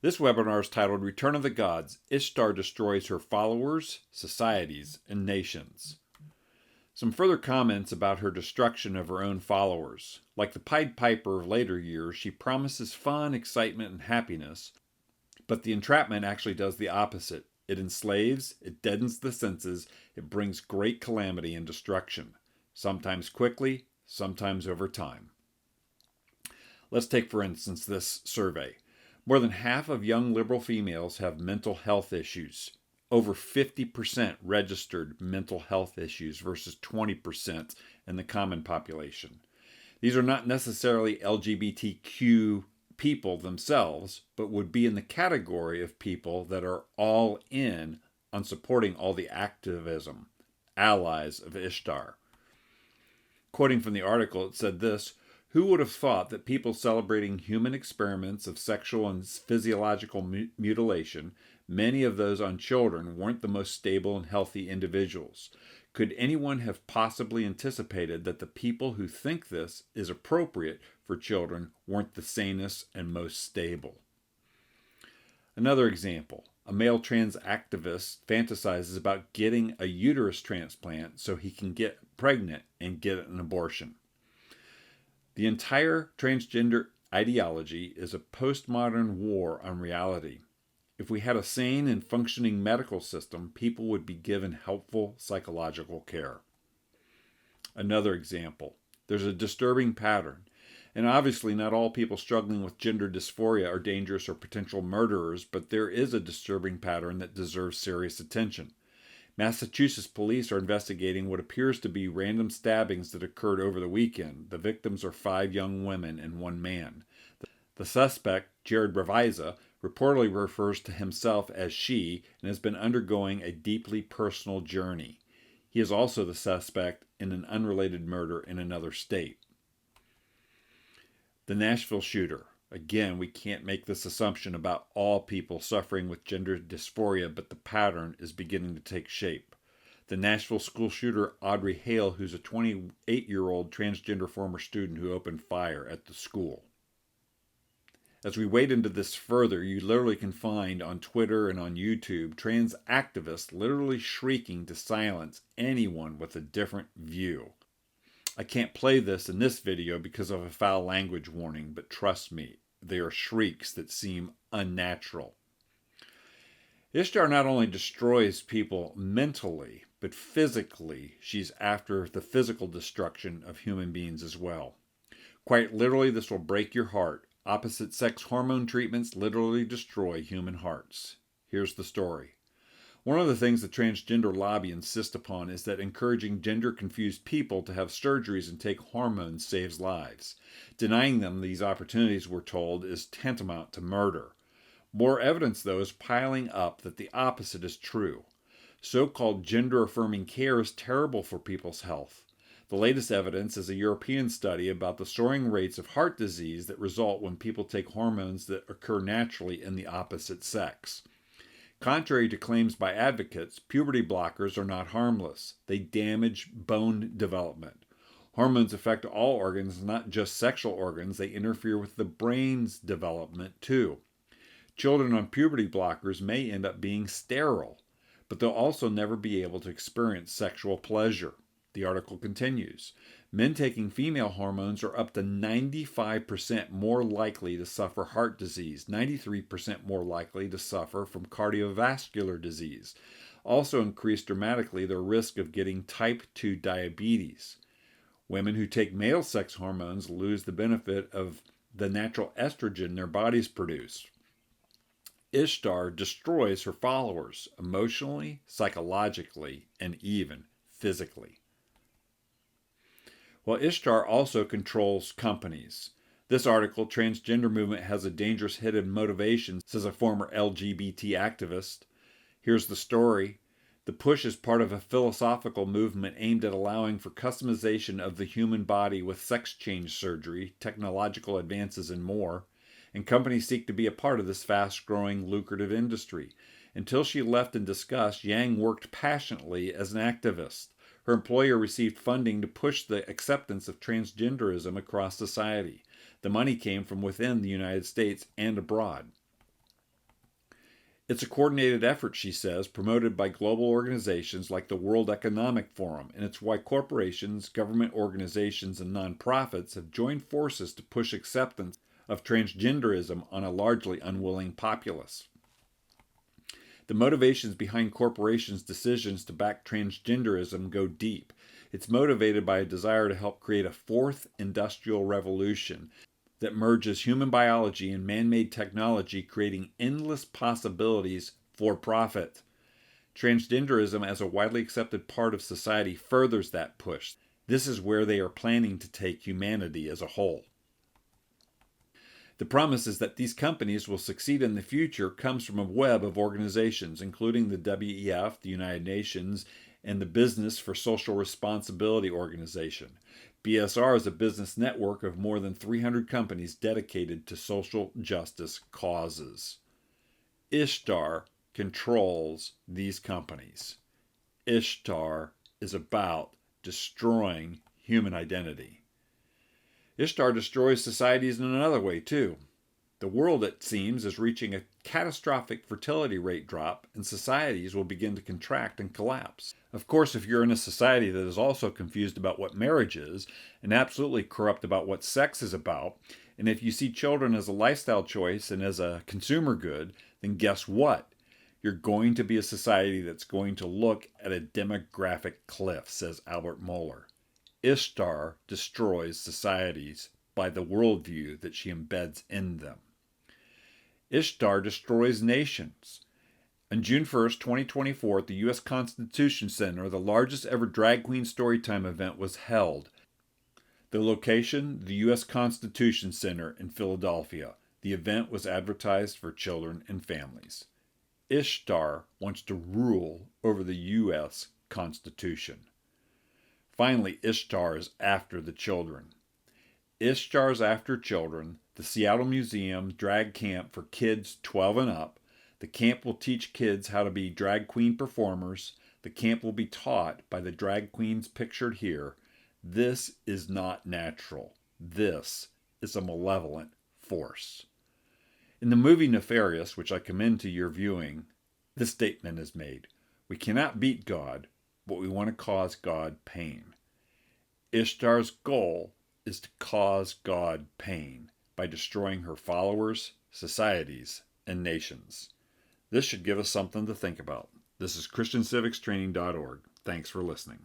This webinar is titled Return of the Gods: Ishtar Destroys Her Followers, Societies, and Nations. Some further comments about her destruction of her own followers. Like the Pied Piper of later years, she promises fun, excitement, and happiness, but the entrapment actually does the opposite. It enslaves, it deadens the senses, it brings great calamity and destruction, sometimes quickly, sometimes over time. Let's take, for instance, this survey. More than half of young liberal females have mental health issues. Over 50% registered mental health issues versus 20% in the common population. These are not necessarily LGBTQ people themselves, but would be in the category of people that are all in on supporting all the activism, allies of Ishtar. Quoting from the article, it said this: "Who would have thought that people celebrating human experiments of sexual and physiological mutilation, many of those on children, weren't the most stable and healthy individuals? Could anyone have possibly anticipated that the people who think this is appropriate for children weren't the sanest and most stable?" Another example. A male trans activist fantasizes about getting a uterus transplant so he can get pregnant and get an abortion. The entire transgender ideology is a postmodern war on reality. If we had a sane and functioning medical system, people would be given helpful psychological care. Another example. There's a disturbing pattern. And obviously not all people struggling with gender dysphoria are dangerous or potential murderers, but there is a disturbing pattern that deserves serious attention. Massachusetts police are investigating what appears to be random stabbings that occurred over the weekend. The victims are 5 young women and 1 man. The suspect, Jared Ravizza, reportedly refers to himself as she and has been undergoing a deeply personal journey. He is also the suspect in an unrelated murder in another state. The Nashville shooter. Again, we can't make this assumption about all people suffering with gender dysphoria, but the pattern is beginning to take shape. The Nashville school shooter Audrey Hale, who's a 28-year-old transgender former student who opened fire at the school. As we wade into this further, you literally can find on Twitter and on YouTube trans activists literally shrieking to silence anyone with a different view. I can't play this in this video because of a foul language warning, but trust me, they are shrieks that seem unnatural. Ishtar not only destroys people mentally, but physically, she's after the physical destruction of human beings as well. Quite literally, this will break your heart. Opposite sex hormone treatments literally destroy human hearts. Here's the story. One of the things the transgender lobby insists upon is that encouraging gender-confused people to have surgeries and take hormones saves lives. Denying them these opportunities, we're told, is tantamount to murder. More evidence, though, is piling up that the opposite is true. So-called gender-affirming care is terrible for people's health. The latest evidence is a European study about the soaring rates of heart disease that result when people take hormones that occur naturally in the opposite sex. Contrary to claims by advocates, puberty blockers are not harmless. They damage bone development. Hormones affect all organs, not just sexual organs. They interfere with the brain's development too. Children on puberty blockers may end up being sterile, but they'll also never be able to experience sexual pleasure. The article continues. Men taking female hormones are up to 95% more likely to suffer heart disease, 93% more likely to suffer from cardiovascular disease. Also increase dramatically their risk of getting type 2 diabetes. Women who take male sex hormones lose the benefit of the natural estrogen their bodies produce. Ishtar destroys her followers emotionally, psychologically, and even physically. Well, Ishtar also controls companies. This article, Transgender Movement Has a Dangerous Hidden Motivation, says a former LGBT activist. Here's the story. The push is part of a philosophical movement aimed at allowing for customization of the human body with sex change surgery, technological advances, and more. And companies seek to be a part of this fast-growing, lucrative industry. Until she left in disgust, Yang worked passionately as an activist. Her employer received funding to push the acceptance of transgenderism across society. The money came from within the United States and abroad. It's a coordinated effort, she says, promoted by global organizations like the World Economic Forum, and it's why corporations, government organizations, and nonprofits have joined forces to push acceptance of transgenderism on a largely unwilling populace. The motivations behind corporations' decisions to back transgenderism go deep. It's motivated by a desire to help create a fourth industrial revolution that merges human biology and man-made technology, creating endless possibilities for profit. Transgenderism as a widely accepted part of society furthers that push. This is where they are planning to take humanity as a whole. The promise is that these companies will succeed in the future comes from a web of organizations, including the WEF, the United Nations, and the Business for Social Responsibility organization. BSR is a business network of more than 300 companies dedicated to social justice causes. Ishtar controls these companies. Ishtar is about destroying human identity. Ishtar destroys societies in another way, too. The world, it seems, is reaching a catastrophic fertility rate drop, and societies will begin to contract and collapse. Of course, if you're in a society that is also confused about what marriage is, and absolutely corrupt about what sex is about, and if you see children as a lifestyle choice and as a consumer good, then guess what? You're going to be a society that's going to look at a demographic cliff, says Albert Mohler. Ishtar destroys societies by the worldview that she embeds in them. Ishtar destroys nations. On June 1st, 2024, at the U.S. Constitution Center, the largest ever drag queen storytime event was held. The location, the U.S. Constitution Center in Philadelphia. The event was advertised for children and families. Ishtar wants to rule over the U.S. Constitution. Finally, Ishtar is after the children. Ishtar's after children. The Seattle Museum drag camp for kids 12 and up. The camp will teach kids how to be drag queen performers. The camp will be taught by the drag queens pictured here. This is not natural. This is a malevolent force. In the movie Nefarious, which I commend to your viewing, this statement is made. We cannot beat God, but we want to cause God pain. Ishtar's goal is to cause God pain by destroying her followers, societies, and nations. This should give us something to think about. This is ChristianCivicsTraining.org. Thanks for listening.